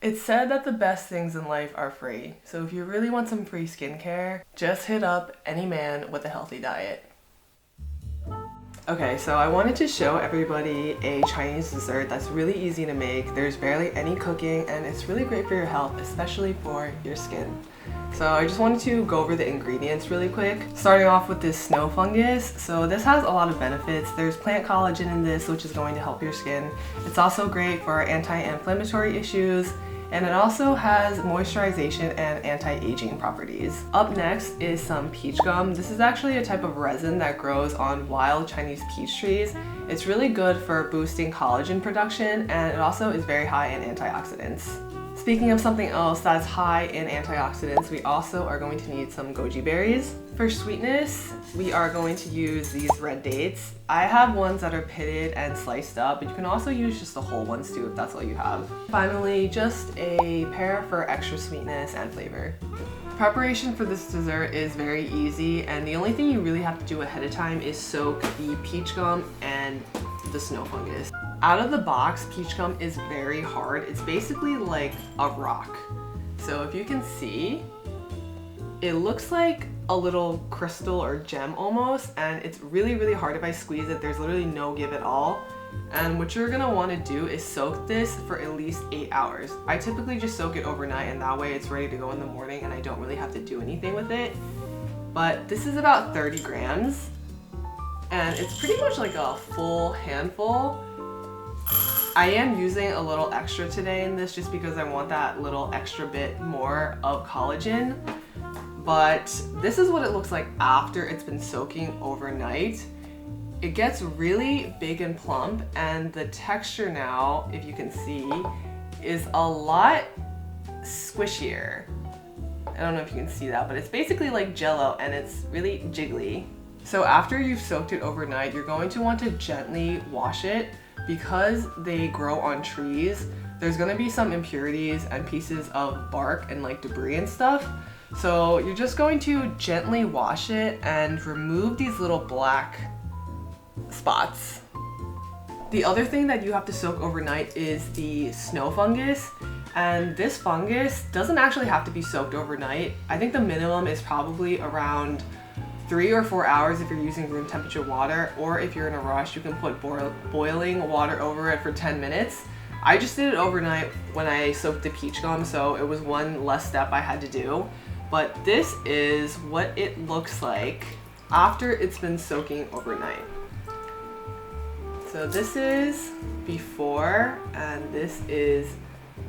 It's said that the best things in life are free, so if you really want some free skincare, just hit up any man with a healthy diet. Okay, so I wanted to show everybody a Chinese dessert that's really easy to make. There's barely any cooking and it's really great for your health, especially for your skin. So I just wanted to go over the ingredients really quick. Starting off with this snow fungus. So this has a lot of benefits. There's plant collagen in this, which is going to help your skin. It's also great for anti-inflammatory issues, and it also has moisturization and anti-aging properties. Up next is some peach gum. This is actually a type of resin that grows on wild Chinese peach trees. It's really good for boosting collagen production, and it also is very high in antioxidants. Speaking of something else that's high in antioxidants, we also are going to need some goji berries. For sweetness, we are going to use these red dates. I have ones that are pitted and sliced up, but you can also use just the whole ones too if that's all you have. Finally, just a pear for extra sweetness and flavor. Preparation for this dessert is very easy, and the only thing you really have to do ahead of time is soak the peach gum and the snow fungus. Out of the box, peach gum is very hard. It's basically like a rock. So if you can see, it looks like a little crystal or gem almost, and it's really, really hard. If I squeeze it, there's literally no give at all. And what you're gonna wanna do is soak this for at least 8 hours. I typically just soak it overnight, and that way it's ready to go in the morning and I don't really have to do anything with it. But this is about 30 grams, and it's pretty much like a full handful. I am using a little extra today in this just because I want that little extra bit more of collagen. But this is what it looks like after it's been soaking overnight. It gets really big and plump, and the texture now, if you can see, is a lot squishier. I don't know if you can see that, but it's basically like jello and it's really jiggly. So after you've soaked it overnight, you're going to want to gently wash it. Because they grow on trees, there's gonna be some impurities and pieces of bark and like debris and stuff. So you're just going to gently wash it and remove these little black spots. The other thing that you have to soak overnight is the snow fungus. And this fungus doesn't actually have to be soaked overnight. I think the minimum is probably around 3 or 4 hours if you're using room temperature water, or if you're in a rush, you can put boiling water over it for 10 minutes. I just did it overnight when I soaked the peach gum, so it was one less step I had to do. But this is what it looks like after it's been soaking overnight. So this is before and this is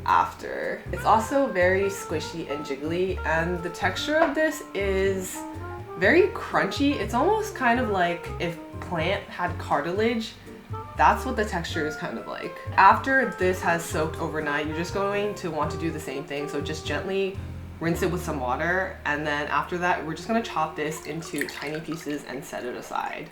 after. It's also very squishy and jiggly, and the texture of this is very crunchy. It's almost kind of like if plant had cartilage. That's what the texture is kind of like. After this has soaked overnight, you're just going to want to do the same thing. So just gently rinse it with some water, and then after that, we're just gonna chop this into tiny pieces and set it aside.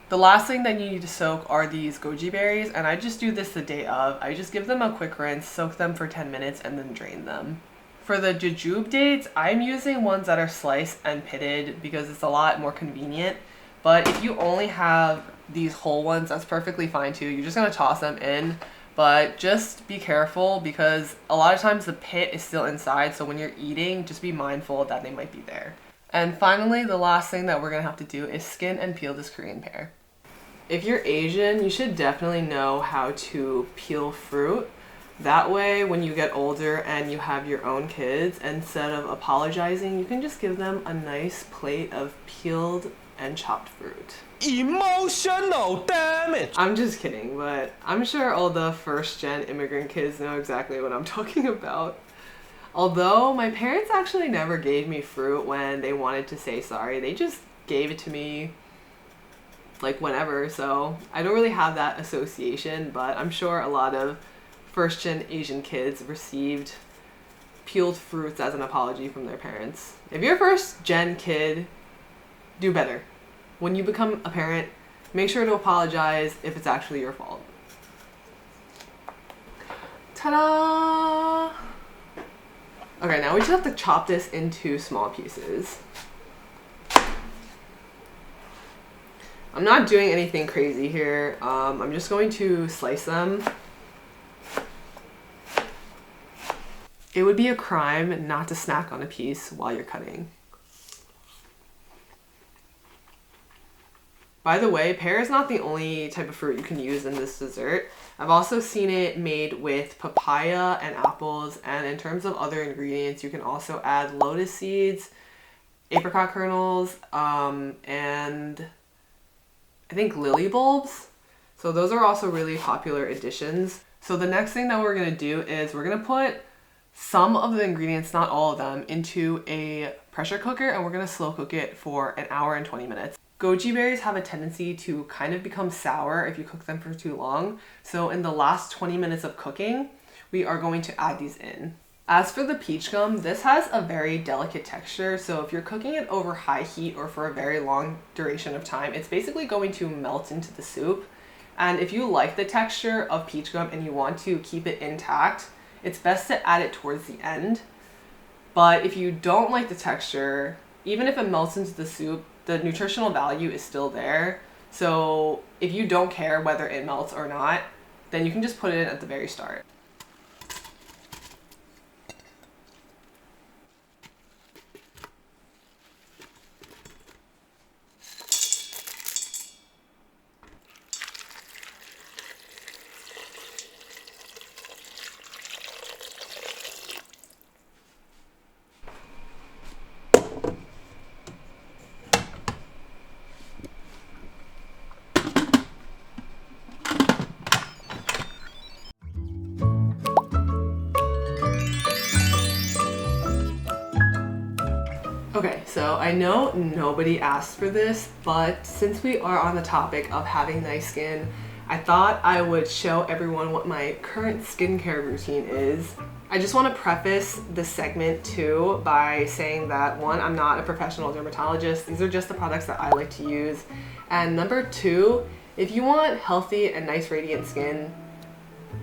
The last thing that you need to soak are these goji berries, and I just do this the day of. I just give them a quick rinse, soak them for 10 minutes, and then drain them. For the jujube dates, I'm using ones that are sliced and pitted because it's a lot more convenient. But if you only have these whole ones, that's perfectly fine too. You're just gonna toss them in, but just be careful because a lot of times the pit is still inside, so when you're eating, just be mindful that they might be there. And finally, the last thing that we're gonna have to do is skin and peel this Korean pear. If you're Asian, you should definitely know how to peel fruit. That way, when you get older and you have your own kids, instead of apologizing, you can just give them a nice plate of peeled and chopped fruit. Emotional damage! I'm just kidding, but I'm sure all the first-gen immigrant kids know exactly what I'm talking about. Although my parents actually never gave me fruit when they wanted to say sorry. They just gave it to me like whenever, so I don't really have that association, but I'm sure a lot of first-gen Asian kids received peeled fruits as an apology from their parents. If you're a first-gen kid, do better. When you become a parent, make sure to apologize if it's actually your fault. Ta-da! Okay, now we just have to chop this into small pieces. I'm not doing anything crazy here. I'm just going to slice them. It would be a crime not to snack on a piece while you're cutting. By the way, pear is not the only type of fruit you can use in this dessert. I've also seen it made with papaya and apples, and in terms of other ingredients, you can also add lotus seeds, apricot kernels, and I think lily bulbs. So those are also really popular additions. So the next thing that we're gonna do is we're gonna put some of the ingredients, not all of them, into a pressure cooker, and we're gonna slow cook it for an hour and 20 minutes. Goji berries have a tendency to kind of become sour if you cook them for too long. So in the last 20 minutes of cooking, we are going to add these in. As for the peach gum, this has a very delicate texture. So if you're cooking it over high heat or for a very long duration of time, it's basically going to melt into the soup. And if you like the texture of peach gum and you want to keep it intact, it's best to add it towards the end. But if you don't like the texture, even if it melts into the soup, the nutritional value is still there. So if you don't care whether it melts or not, then you can just put it in at the very start. Okay, so I know nobody asked for this, but since we are on the topic of having nice skin, I thought I would show everyone what my current skincare routine is. I just want to preface this segment too by saying that one, I'm not a professional dermatologist. These are just the products that I like to use. And number two, if you want healthy and nice radiant skin,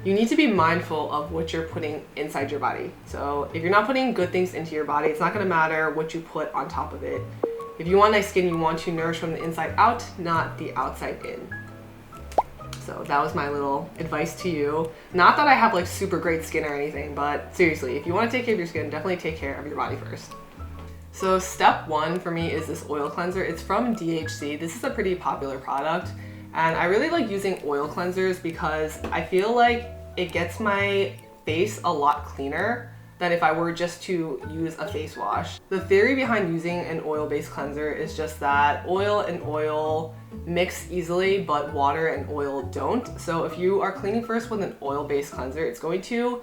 you need to be mindful of what you're putting inside your body. So if you're not putting good things into your body, it's not going to matter what you put on top of it. If you want nice skin, you want to nourish from the inside out, not the outside in. So that was my little advice to you. Not that I have like super great skin or anything, but seriously, if you want to take care of your skin, definitely take care of your body first. So step one for me is this oil cleanser. It's from DHC. This is a pretty popular product. And I really like using oil cleansers because I feel like it gets my face a lot cleaner than if I were just to use a face wash. The theory behind using an oil-based cleanser is just that oil and oil mix easily, but water and oil don't. So if you are cleaning first with an oil-based cleanser, it's going to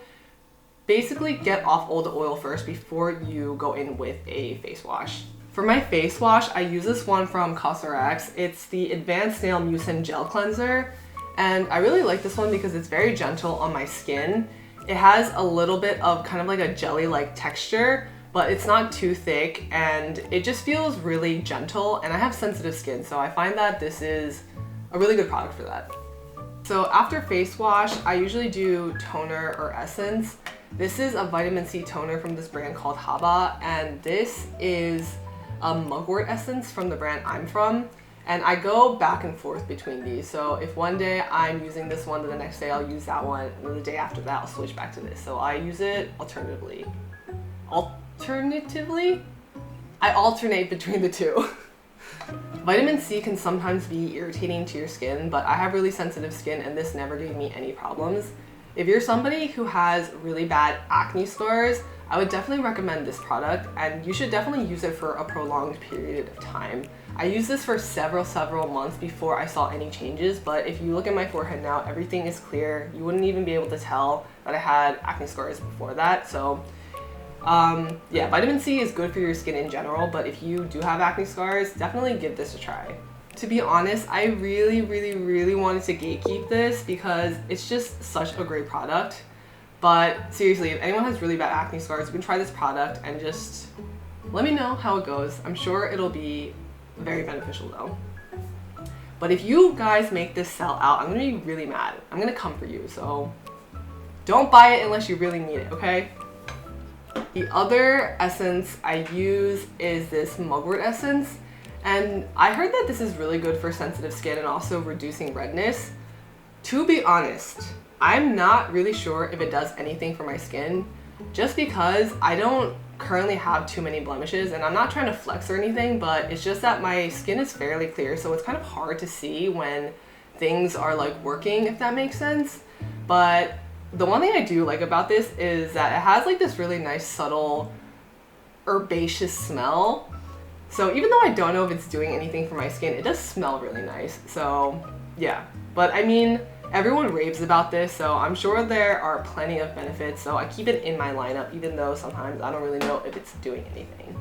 basically get off all the oil first before you go in with a face wash. For my face wash, I use this one from Cosrx. It's the Advanced Nail Mucin Gel Cleanser. And I really like this one because it's very gentle on my skin. It has a little bit of kind of like a jelly-like texture, but it's not too thick and it just feels really gentle, and I have sensitive skin, so I find that this is a really good product for that. So after face wash, I usually do toner or essence. This is a vitamin C toner from this brand called Haba, and this is a mugwort essence from the brand I'm from, and I go back and forth between these. So if one day I'm using this one, then the next day I'll use that one, and then the day after that I'll switch back to this. So I use it alternatively. I alternate between the two. Vitamin C can sometimes be irritating to your skin, but I have really sensitive skin and this never gave me any problems. If you're somebody who has really bad acne scars, I would definitely recommend this product, and you should definitely use it for a prolonged period of time. I used this for several months before I saw any changes, but if you look at my forehead now, everything is clear. You wouldn't even be able to tell that I had acne scars before that. So yeah, vitamin C is good for your skin in general, but if you do have acne scars, definitely give this a try. To be honest, I really wanted to gatekeep this because it's just such a great product. But seriously, if anyone has really bad acne scars, you can try this product and just let me know how it goes. I'm sure it'll be very beneficial though. But if you guys make this sell out, I'm gonna be really mad. I'm gonna come for you, so don't buy it unless you really need it, okay? The other essence I use is this mugwort essence. And I heard that this is really good for sensitive skin and also reducing redness. To be honest, I'm not really sure if it does anything for my skin, just because I don't currently have too many blemishes, and I'm not trying to flex or anything, but it's just that my skin is fairly clear, so it's kind of hard to see when things are like working, if that makes sense. But the one thing I do like about this is that it has like this really nice subtle herbaceous smell. So even though I don't know if it's doing anything for my skin, it does smell really nice. So yeah, but I mean, everyone raves about this, so I'm sure there are plenty of benefits. So I keep it in my lineup, even though sometimes I don't really know if it's doing anything.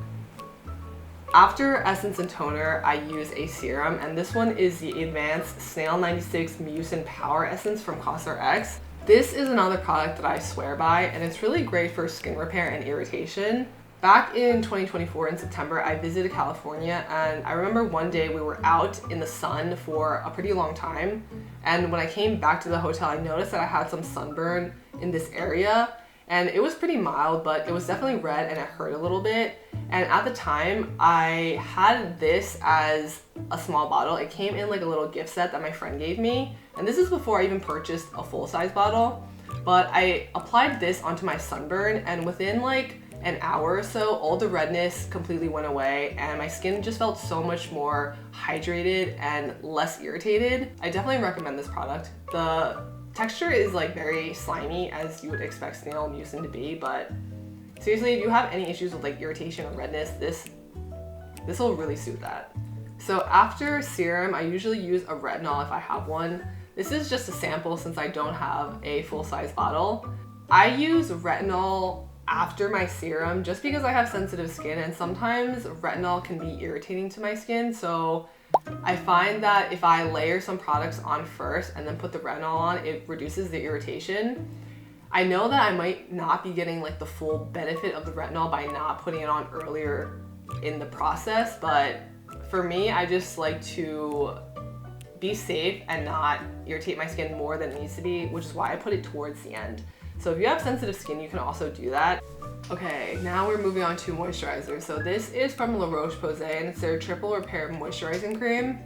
After essence and toner, I use a serum, and this one is the Advanced Snail 96 Mucin Power Essence from CosRX. This is another product that I swear by, and it's really great for skin repair and irritation. Back in 2024 in September, I visited California, and I remember one day we were out in the sun for a pretty long time, and when I came back to the hotel, I noticed that I had some sunburn in this area, and it was pretty mild, but it was definitely red and it hurt a little bit. And at the time, I had this as a small bottle. It came in like a little gift set that my friend gave me, and this is before I even purchased a full-size bottle. But I applied this onto my sunburn, and within like an hour or so, all the redness completely went away, and my skin just felt so much more hydrated and less irritated. I definitely recommend this product. The texture is like very slimy, as you would expect snail mucin to be, but seriously, if you have any issues with like irritation or redness, this will really suit that. So after serum, I usually use a retinol if I have one. This is just a sample since I don't have a full-size bottle. I use retinol after my serum just because I have sensitive skin, and sometimes retinol can be irritating to my skin. So I find that if I layer some products on first and then put the retinol on, it reduces the irritation. I know that I might not be getting like the full benefit of the retinol by not putting it on earlier in the process, but for me, I just like to be safe and not irritate my skin more than it needs to be, which is why I put it towards the end. So if you have sensitive skin, you can also do that. Okay, now we're moving on to moisturizer. So this is from La Roche-Posay, and it's their Triple Repair Moisturizing Cream.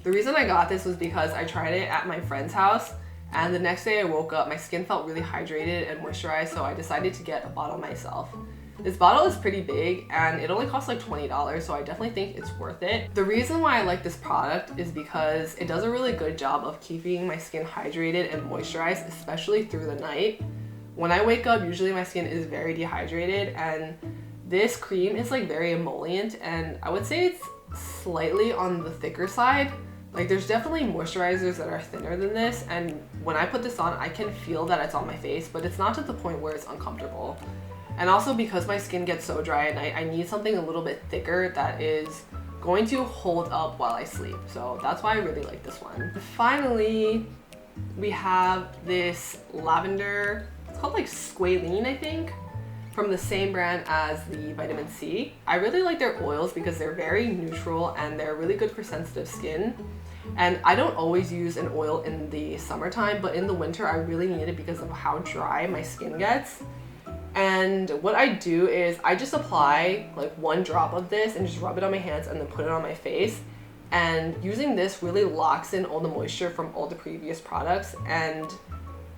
The reason I got this was because I tried it at my friend's house, and the next day I woke up, my skin felt really hydrated and moisturized, so I decided to get a bottle myself. This bottle is pretty big, and it only costs like $20, so I definitely think it's worth it. The reason why I like this product is because it does a really good job of keeping my skin hydrated and moisturized, especially through the night. When I wake up, usually my skin is very dehydrated, and this cream is like very emollient, and I would say it's slightly on the thicker side. Like there's definitely moisturizers that are thinner than this, and when I put this on, I can feel that it's on my face, but it's not to the point where it's uncomfortable. And also because my skin gets so dry at night, I need something a little bit thicker that is going to hold up while I sleep. So that's why I really like this one. Finally, we have this lavender, it's called like squalene, I think, from the same brand as the vitamin C. I really like their oils because they're very neutral and they're really good for sensitive skin. And I don't always use an oil in the summertime, but in the winter I really need it because of how dry my skin gets. And what I do is I just apply like 1 drop of this and just rub it on my hands and then put it on my face. And using this really locks in all the moisture from all the previous products. And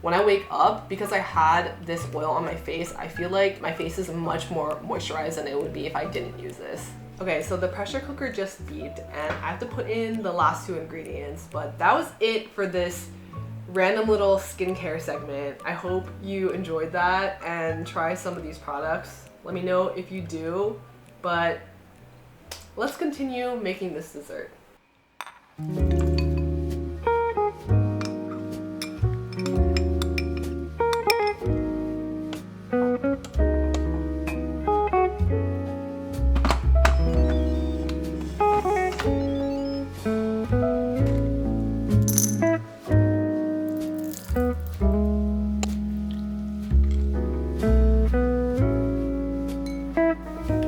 when I wake up, because I had this oil on my face, I feel like my face is much more moisturized than it would be if I didn't use this. Okay, so the pressure cooker just beeped and I have to put in the last 2 ingredients, but that was it for this random little skincare segment. I hope you enjoyed that and try some of these products. Let me know if you do, but let's continue making this dessert.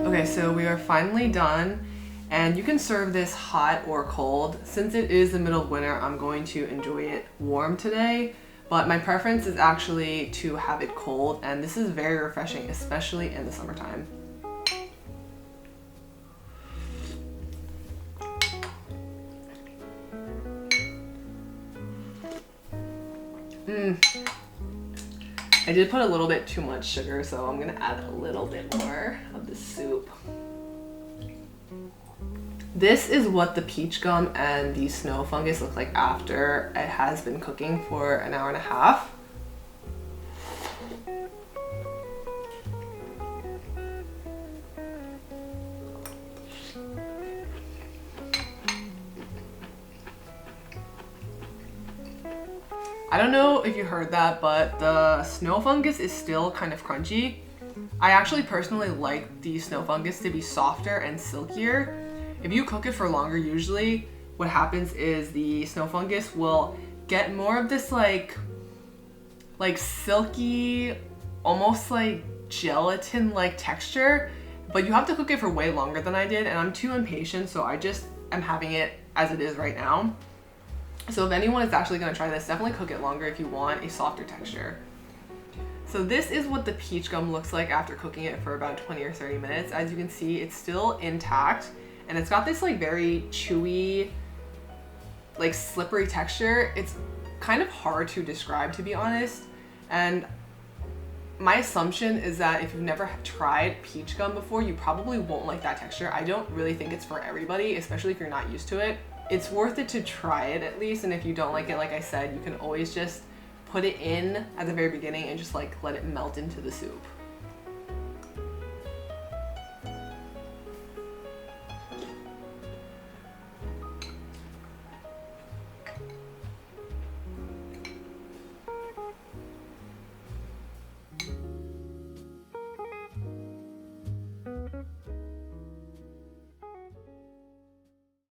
Okay, so we are finally done, and you can serve this hot or cold. Since it is the middle of winter, I'm going to enjoy it warm today, but my preference is actually to have it cold, and this is very refreshing, especially in the summertime. I did put a little bit too much sugar, so I'm gonna add a little bit more of the soup. This is what the peach gum and the snow fungus look like after it has been cooking for an hour and a half. I don't know if you heard that, but the snow fungus is still kind of crunchy. I actually personally like the snow fungus to be softer and silkier. If you cook it for longer, usually what happens is the snow fungus will get more of this like silky, almost like gelatin-like texture, but you have to cook it for way longer than I did, and I'm too impatient, so I just am having it as it is right now. So if anyone is actually gonna try this, definitely cook it longer if you want a softer texture. So this is what the peach gum looks like after cooking it for about 20 or 30 minutes. As you can see, it's still intact, and it's got this like very chewy, like slippery texture. It's kind of hard to describe, to be honest. And my assumption is that if you've never tried peach gum before, you probably won't like that texture. I don't really think it's for everybody, especially if you're not used to it. It's worth it to try it at least, and if you don't like it, like I said, you can always just put it in at the very beginning and just like let it melt into the soup.